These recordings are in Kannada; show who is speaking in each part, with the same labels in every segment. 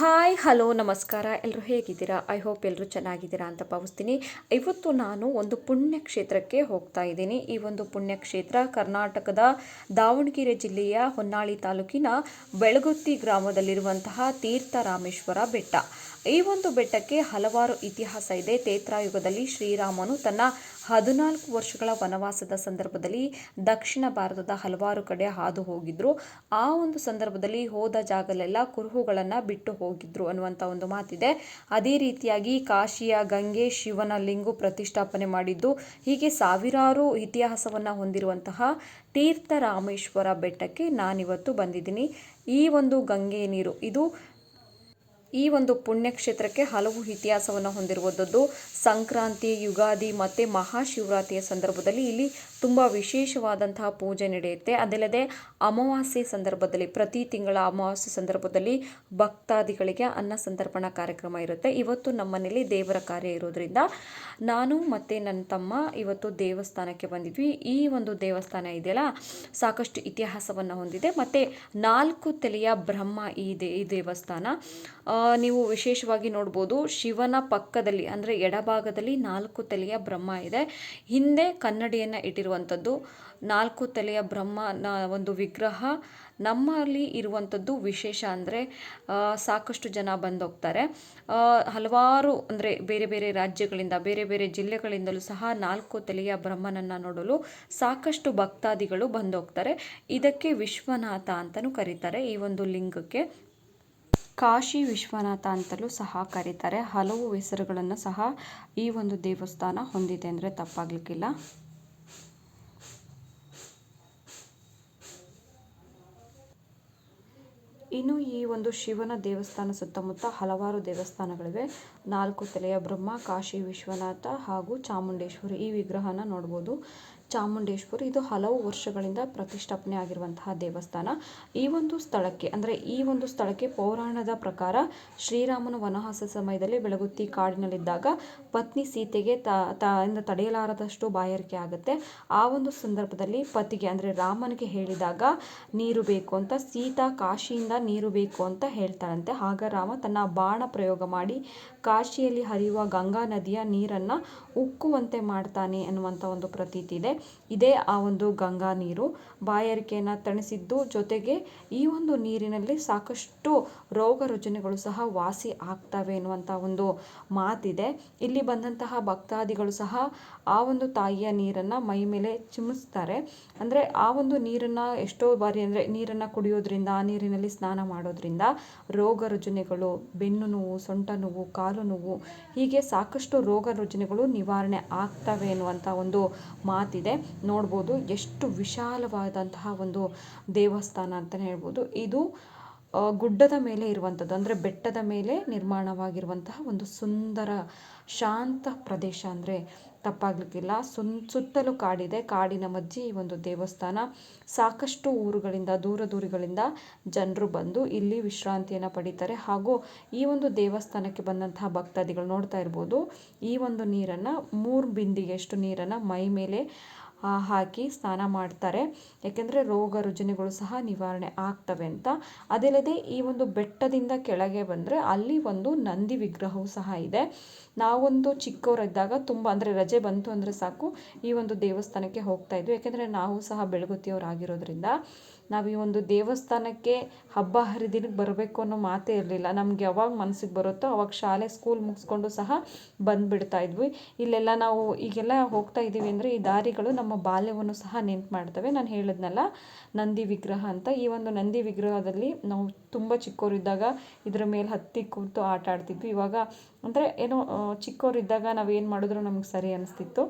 Speaker 1: ಹಾಯ್ ಹಲೋ ನಮಸ್ಕಾರ. ಎಲ್ಲರೂ ಹೇಗಿದ್ದೀರಾ? ಐ ಹೋಪ್ ಎಲ್ಲರೂ ಚೆನ್ನಾಗಿದ್ದೀರಾ ಅಂತ ಭಾವಿಸ್ತೀನಿ. ಇವತ್ತು ನಾನು ಒಂದು ಪುಣ್ಯಕ್ಷೇತ್ರಕ್ಕೆ ಹೋಗ್ತಾ ಇದ್ದೀನಿ. ಈ ಒಂದು ಪುಣ್ಯಕ್ಷೇತ್ರ ಕರ್ನಾಟಕದ ದಾವಣಗೆರೆ ಜಿಲ್ಲೆಯ ಹೊನ್ನಾಳಿ ತಾಲೂಕಿನ ಬೆಳಗುತ್ತಿ ಗ್ರಾಮದಲ್ಲಿರುವಂತಹ ತೀರ್ಥರಾಮೇಶ್ವರ ಬೆಟ್ಟ. ಈ ಒಂದು ಬೆಟ್ಟಕ್ಕೆ ಹಲವಾರು ಇತಿಹಾಸ ಇದೆ. ತ್ರೇತಾಯುಗದಲ್ಲಿ ಶ್ರೀರಾಮನು ತನ್ನ 14 ವರ್ಷಗಳ ವನವಾಸದ ಸಂದರ್ಭದಲ್ಲಿ ದಕ್ಷಿಣ ಭಾರತದ ಹಲವಾರು ಕಡೆ ಹಾದು ಹೋಗಿದ್ರು. ಆ ಒಂದು ಸಂದರ್ಭದಲ್ಲಿ ಹೋದ ಜಾಗಲೆಲ್ಲ ಕುರುಹುಗಳನ್ನು ಬಿಟ್ಟು ಹೋಗಿದ್ರು ಅನ್ನುವಂಥ ಒಂದು ಮಾತಿದೆ. ಅದೇ ರೀತಿಯಾಗಿ ಕಾಶಿಯ ಗಂಗೆ ಶಿವನ ಲಿಂಗು ಪ್ರತಿಷ್ಠಾಪನೆ ಮಾಡಿದ್ದು, ಹೀಗೆ ಸಾವಿರಾರು ಇತಿಹಾಸವನ್ನು ಹೊಂದಿರುವಂತಹ ತೀರ್ಥರಾಮೇಶ್ವರ ಬೆಟ್ಟಕ್ಕೆ ನಾನಿವತ್ತು ಬಂದಿದ್ದೀನಿ. ಈ ಒಂದು ಗಂಗೆ ನೀರು ಈ ಒಂದು ಪುಣ್ಯಕ್ಷೇತ್ರಕ್ಕೆ ಹಲವು ಇತಿಹಾಸವನ್ನು ಹೊಂದಿರುವಂಥದ್ದು. ಸಂಕ್ರಾಂತಿ, ಯುಗಾದಿ ಮತ್ತು ಮಹಾಶಿವರಾತ್ರಿಯ ಸಂದರ್ಭದಲ್ಲಿ ಇಲ್ಲಿ ತುಂಬ ವಿಶೇಷವಾದಂತಹ ಪೂಜೆ ನಡೆಯುತ್ತೆ. ಅದಲ್ಲದೆ ಅಮಾವಾಸ್ಯೆ ಸಂದರ್ಭದಲ್ಲಿ, ಪ್ರತಿ ತಿಂಗಳ ಅಮಾವಾಸ್ಯೆ ಸಂದರ್ಭದಲ್ಲಿ ಭಕ್ತಾದಿಗಳಿಗೆ ಅನ್ನ ಸಂತರ್ಪಣಾ ಕಾರ್ಯಕ್ರಮ ಇರುತ್ತೆ. ಇವತ್ತು ನಮ್ಮ ಮನೇಲಿ ದೇವರ ಕಾರ್ಯ ಇರೋದ್ರಿಂದ ನಾನು ಮತ್ತು ನನ್ನ ತಮ್ಮ ಇವತ್ತು ದೇವಸ್ಥಾನಕ್ಕೆ ಬಂದಿದ್ವಿ. ಈ ಒಂದು ದೇವಸ್ಥಾನ ಇದೆಯಲ್ಲ, ಸಾಕಷ್ಟು ಇತಿಹಾಸವನ್ನು ಹೊಂದಿದೆ. ಮತ್ತು 4 ತಲೆಯ ಬ್ರಹ್ಮ ಈ ದೇವಸ್ಥಾನ. ನೀವು ವಿಶೇಷವಾಗಿ ನೋಡ್ಬೋದು, ಶಿವನ ಪಕ್ಕದಲ್ಲಿ ಅಂದರೆ ಎಡಭಾಗದಲ್ಲಿ 4 ತಲೆಯ ಬ್ರಹ್ಮ ಇದೆ. ಹಿಂದೆ ಕನ್ನಡಿಯನ್ನು ಇಟ್ಟಿರುವಂಥದ್ದು 4 ತಲೆಯ ಬ್ರಹ್ಮನ ಒಂದು ವಿಗ್ರಹ ನಮ್ಮಲ್ಲಿ ಇರುವಂಥದ್ದು ವಿಶೇಷ. ಅಂದರೆ ಸಾಕಷ್ಟು ಜನ ಬಂದೋಗ್ತಾರೆ. ಹಲವಾರು ಅಂದರೆ ಬೇರೆ ಬೇರೆ ರಾಜ್ಯಗಳಿಂದ, ಬೇರೆ ಬೇರೆ ಜಿಲ್ಲೆಗಳಿಂದಲೂ ಸಹ 4 ತಲೆಯ ಬ್ರಹ್ಮನನ್ನು ನೋಡಲು ಸಾಕಷ್ಟು ಭಕ್ತಾದಿಗಳು ಬಂದೋಗ್ತಾರೆ. ಇದಕ್ಕೆ ವಿಶ್ವನಾಥ ಅಂತಲೂ ಕರೀತಾರೆ. ಈ ಒಂದು ಲಿಂಗಕ್ಕೆ ಕಾಶಿ ವಿಶ್ವನಾಥ ಅಂತಲೂ ಸಹ ಕರೀತಾರೆ. ಹಲವು ಹೆಸರುಗಳನ್ನು ಸಹ ಈ ಒಂದು ದೇವಸ್ಥಾನ ಹೊಂದಿದೆ ಅಂದರೆ ತಪ್ಪಾಗಲಿಕ್ಕಿಲ್ಲ. ಇನ್ನು ಈ ಒಂದು ಶಿವನ ದೇವಸ್ಥಾನ ಸುತ್ತಮುತ್ತ ಹಲವಾರು ದೇವಸ್ಥಾನಗಳಿವೆ. 4 ತಲೆಯ ಬ್ರಹ್ಮ, ಕಾಶಿ ವಿಶ್ವನಾಥ ಹಾಗೂ ಚಾಮುಂಡೇಶ್ವರಿ ಈ ವಿಗ್ರಹನ ನೋಡ್ಬೋದು. ಚಾಮುಂಡೇಶ್ವರಿ ಇದು ಹಲವು ವರ್ಷಗಳಿಂದ ಪ್ರತಿಷ್ಠಾಪನೆ ಆಗಿರುವಂತಹ ದೇವಸ್ಥಾನ. ಈ ಒಂದು ಸ್ಥಳಕ್ಕೆ ಪೌರಾಣದ ಪ್ರಕಾರ ಶ್ರೀರಾಮನ ವನವಾಸ ಸಮಯದಲ್ಲಿ ಬೆಳಗುತ್ತಿ ಕಾಡಿನಲ್ಲಿದ್ದಾಗ ಪತ್ನಿ ಸೀತೆಗೆ ತಡೆಯಲಾರದಷ್ಟು ಬಾಯಾರಿಕೆ ಆಗುತ್ತೆ. ಆ ಒಂದು ಸಂದರ್ಭದಲ್ಲಿ ಪತಿಗೆ ಅಂದರೆ ರಾಮನಿಗೆ ಹೇಳಿದಾಗ ನೀರು ಬೇಕು ಅಂತ, ಸೀತಾ ಕಾಶಿಯಿಂದ ನೀರು ಬೇಕು ಅಂತ ಹೇಳ್ತಾಳಂತೆ. ಆಗ ರಾಮ ತನ್ನ ಬಾಣ ಪ್ರಯೋಗ ಮಾಡಿ ಕಾಶಿಯಲ್ಲಿ ಹರಿಯುವ ಗಂಗಾ ನದಿಯ ನೀರನ್ನು ಉಕ್ಕುವಂತೆ ಮಾಡ್ತಾನೆ ಅನ್ನುವಂಥ ಒಂದು ಪ್ರತೀತಿ ಇದೆ. ಇದೇ ಆ ಒಂದು ಗಂಗಾ ನೀರು ಬಾಯಾರಿಕೆಯನ್ನು ತಣಿಸಿದ್ದು, ಜೊತೆಗೆ ಈ ಒಂದು ನೀರಿನಲ್ಲಿ ಸಾಕಷ್ಟು ರೋಗ ರುಜಿನಗಳು ಸಹ ವಾಸಿ ಆಗ್ತವೆ ಎನ್ನುವಂಥ ಒಂದು ಮಾತಿದೆ. ಇಲ್ಲಿ ಬಂದಂತಹ ಭಕ್ತಾದಿಗಳು ಸಹ ಆ ಒಂದು ತಾಯಿಯ ನೀರನ್ನು ಮೈ ಮೇಲೆ ಚಿಮಿಸ್ತಾರೆ. ಅಂದರೆ ಆ ಒಂದು ನೀರನ್ನು ಎಷ್ಟೋ ಬಾರಿ ಅಂದರೆ ನೀರನ್ನು ಕುಡಿಯೋದ್ರಿಂದ, ಆ ನೀರಿನಲ್ಲಿ ಸ್ನಾನ ಮಾಡೋದ್ರಿಂದ ರೋಗ ರುಜಿನಗಳು, ಬೆನ್ನು ನೋವು, ಸೊಂಟ ನೋವು, ಕಾಲು ನೋವು, ಹೀಗೆ ಸಾಕಷ್ಟು ರೋಗ ರುಜಿನಗಳು ನಿವಾರಣೆ ಆಗ್ತವೆ ಎನ್ನುವಂಥ ಒಂದು ಮಾತಿದೆ. ನೋಡ್ಬೋದು ಎಷ್ಟು ವಿಶಾಲವಾದಂತಹ ಒಂದು ದೇವಸ್ಥಾನ ಅಂತಲೇ ಹೇಳ್ಬೋದು. ಇದು ಗುಡ್ಡದ ಮೇಲೆ ಇರುವಂಥದ್ದು, ಅಂದರೆ ಬೆಟ್ಟದ ಮೇಲೆ ನಿರ್ಮಾಣವಾಗಿರುವಂತಹ ಒಂದು ಸುಂದರ ಶಾಂತ ಪ್ರದೇಶ ಅಂದರೆ ತಪ್ಪಾಗಲಿಕ್ಕಿಲ್ಲ. ಸುತ್ತಲೂ ಕಾಡಿದೆ. ಕಾಡಿನ ಮಧ್ಯೆ ಈ ಒಂದು ದೇವಸ್ಥಾನ. ಸಾಕಷ್ಟು ಊರುಗಳಿಂದ, ದೂರಗಳಿಂದ ಜನರು ಬಂದು ಇಲ್ಲಿ ವಿಶ್ರಾಂತಿಯನ್ನು ಪಡೀತಾರೆ. ಹಾಗೂ ಈ ಒಂದು ದೇವಸ್ಥಾನಕ್ಕೆ ಬಂದಂತಹ ಭಕ್ತಾದಿಗಳು ನೋಡ್ತಾ ಇರ್ಬೋದು, ಈ ಒಂದು ನೀರನ್ನು 3 ಬಿಂದಿಗೆಯಷ್ಟು ನೀರನ್ನು ಮೈ ಮೇಲೆ ಹಾಕಿ ಸ್ನಾನ ಮಾಡ್ತಾರೆ. ಯಾಕೆಂದರೆ ರೋಗ ರುಜಿನಗಳು ಸಹ ನಿವಾರಣೆ ಆಗ್ತವೆ ಅಂತ. ಅದಲ್ಲದೆ ಈ ಒಂದು ಬೆಟ್ಟದಿಂದ ಕೆಳಗೆ ಬಂದರೆ ಅಲ್ಲಿ ಒಂದು ನಂದಿ ವಿಗ್ರಹವೂ ಸಹ ಇದೆ. ನಾವೊಂದು ಚಿಕ್ಕವರಿದ್ದಾಗ ತುಂಬ ಅಂದರೆ ರಜೆ ಬಂತು ಅಂದರೆ ಸಾಕು ಈ ಒಂದು ದೇವಸ್ಥಾನಕ್ಕೆ ಹೋಗ್ತಾ ಇದ್ವಿ. ಯಾಕೆಂದರೆ ನಾವು ಸಹ ಬೆಳಗುತ್ತಿಯವರಾಗಿರೋದ್ರಿಂದ ನಾವು ಈ ಒಂದು ದೇವಸ್ಥಾನಕ್ಕೆ ಹಬ್ಬ ಹರಿದಿನಕ್ಕೆ ಬರಬೇಕು ಅನ್ನೋ ಮಾತೇ ಇರಲಿಲ್ಲ. ನಮ್ಗೆ ಯಾವಾಗ ಮನಸ್ಸಿಗೆ ಬರುತ್ತೋ ಅವಾಗ ಶಾಲೆ ಸ್ಕೂಲ್ ಮುಗಿಸ್ಕೊಂಡು ಸಹ ಬಂದುಬಿಡ್ತಾ ಇದ್ವಿ. ಇಲ್ಲೆಲ್ಲ ನಾವು ಈಗೆಲ್ಲ ಹೋಗ್ತಾ ಇದ್ದೀವಿ ಅಂದರೆ ಈ ದಾರಿಗಳು ನಮ್ಮ ಬಾಲ್ಯವನ್ನು ಸಹ ನೆನ್ಪು ಮಾಡ್ತವೆ. ನಾನು ಹೇಳಿದ್ನಲ್ಲ ನಂದಿ ವಿಗ್ರಹ ಅಂತ. ಈ ಒಂದು ನಂದಿ ವಿಗ್ರಹದಲ್ಲಿ ನಾವು ತುಂಬ ಚಿಕ್ಕವರಿದ್ದಾಗ ಇದರ ಮೇಲೆ ಹತ್ತಿ ಕೂತು ಆಟ ಆಡ್ತಿದ್ವಿ. ಇವಾಗ ಅಂದರೆ ಏನೋ ಚಿಕ್ಕವರಿದ್ದಾಗ ನಾವೇನು ಮಾಡಿದ್ರು ನಮ್ಗೆ ಸರಿ ಅನಿಸ್ತಿತ್ತು.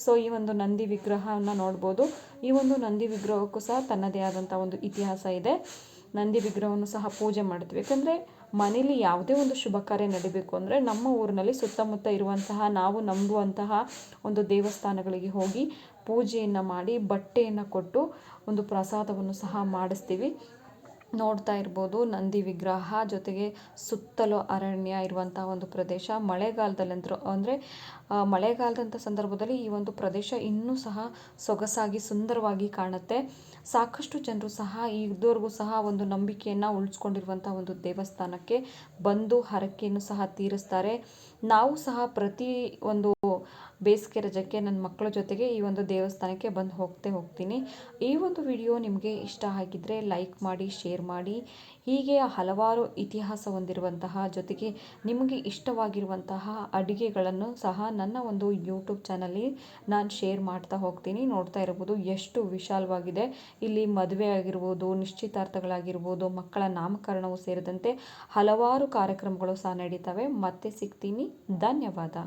Speaker 1: ಸೊ ಈ ಒಂದು ನಂದಿ ವಿಗ್ರಹವನ್ನು ನೋಡ್ಬೋದು. ಈ ಒಂದು ನಂದಿ ವಿಗ್ರಹಕ್ಕೂ ಸಹ ತನ್ನದೇ ಆದಂಥ ಒಂದು ಇತಿಹಾಸ ಇದೆ. ನಂದಿ ವಿಗ್ರಹವನ್ನು ಸಹ ಪೂಜೆ ಮಾಡ್ತೀವಿ. ಯಾಕಂದರೆ ಮನೇಲಿ ಯಾವುದೇ ಒಂದು ಶುಭ ಕಾರ್ಯ ನಡಿಬೇಕು ಅಂದರೆ ನಮ್ಮ ಊರಿನಲ್ಲಿ ಸುತ್ತಮುತ್ತ ಇರುವಂತಹ ನಾವು ನಂಬುವಂತಹ ಒಂದು ದೇವಸ್ಥಾನಗಳಿಗೆ ಹೋಗಿ ಪೂಜೆಯನ್ನು ಮಾಡಿ ಬಟ್ಟೆಯನ್ನು ಕೊಟ್ಟು ಒಂದು ಪ್ರಸಾದವನ್ನು ಸಹ ಮಾಡಿಸ್ತೀವಿ. ನೋಡ್ತಾ ಇರ್ಬೋದು ನಂದಿ ವಿಗ್ರಹ, ಜೊತೆಗೆ ಸುತ್ತಲೂ ಅರಣ್ಯ ಇರುವಂಥ ಒಂದು ಪ್ರದೇಶ. ಮಳೆಗಾಲದಲ್ಲಂತೂ ಅಂದರೆ ಮಳೆಗಾಲದಂಥ ಸಂದರ್ಭದಲ್ಲಿ ಈ ಒಂದು ಪ್ರದೇಶ ಇನ್ನೂ ಸಹ ಸೊಗಸಾಗಿ ಸುಂದರವಾಗಿ ಕಾಣುತ್ತೆ. ಸಾಕಷ್ಟು ಜನರು ಸಹ ಇದುವರೆಗೂ ಸಹ ಒಂದು ನಂಬಿಕೆಯನ್ನು ಉಳಿಸ್ಕೊಂಡಿರುವಂಥ ಒಂದು ದೇವಸ್ಥಾನಕ್ಕೆ ಬಂದು ಹರಕೆಯನ್ನು ಸಹ ತೀರಿಸ್ತಾರೆ. ನಾವು ಸಹ ಪ್ರತಿ ಒಂದು ಬೇಸಿಗೆ ರಜಕ್ಕೆ ನನ್ನ ಮಕ್ಕಳ ಜೊತೆಗೆ ಈ ಒಂದು ದೇವಸ್ಥಾನಕ್ಕೆ ಬಂದು ಹೋಗ್ತೀನಿ. ಈ ಒಂದು ವಿಡಿಯೋ ನಿಮಗೆ ಇಷ್ಟ ಆಗಿದ್ದರೆ ಲೈಕ್ ಮಾಡಿ, ಶೇರ್ ಮಾಡಿ. ಹೀಗೆ ಹಲವಾರು ಇತಿಹಾಸ ಹೊಂದಿರುವಂತಹ ಜೊತೆಗೆ ನಿಮಗೆ ಇಷ್ಟವಾಗಿರುವಂತಹ ಅಡುಗೆಗಳನ್ನು ಸಹ ನನ್ನ ಒಂದು ಯೂಟ್ಯೂಬ್ ಚಾನಲ್ಲಿ ನಾನು ಶೇರ್ ಮಾಡ್ತಾ ಹೋಗ್ತೀನಿ. ನೋಡ್ತಾ ಇರ್ಬೋದು ಎಷ್ಟು ವಿಶಾಲವಾಗಿದೆ. ಇಲ್ಲಿ ಮದುವೆ ಆಗಿರ್ಬೋದು, ನಿಶ್ಚಿತಾರ್ಥಗಳಾಗಿರ್ಬೋದು, ಮಕ್ಕಳ ನಾಮಕರಣವು ಸೇರಿದಂತೆ ಹಲವಾರು ಕಾರ್ಯಕ್ರಮಗಳು ಸಹ ನಡೀತವೆ. ಮತ್ತೆ ಸಿಗ್ತೀನಿ. ಧನ್ಯವಾದ.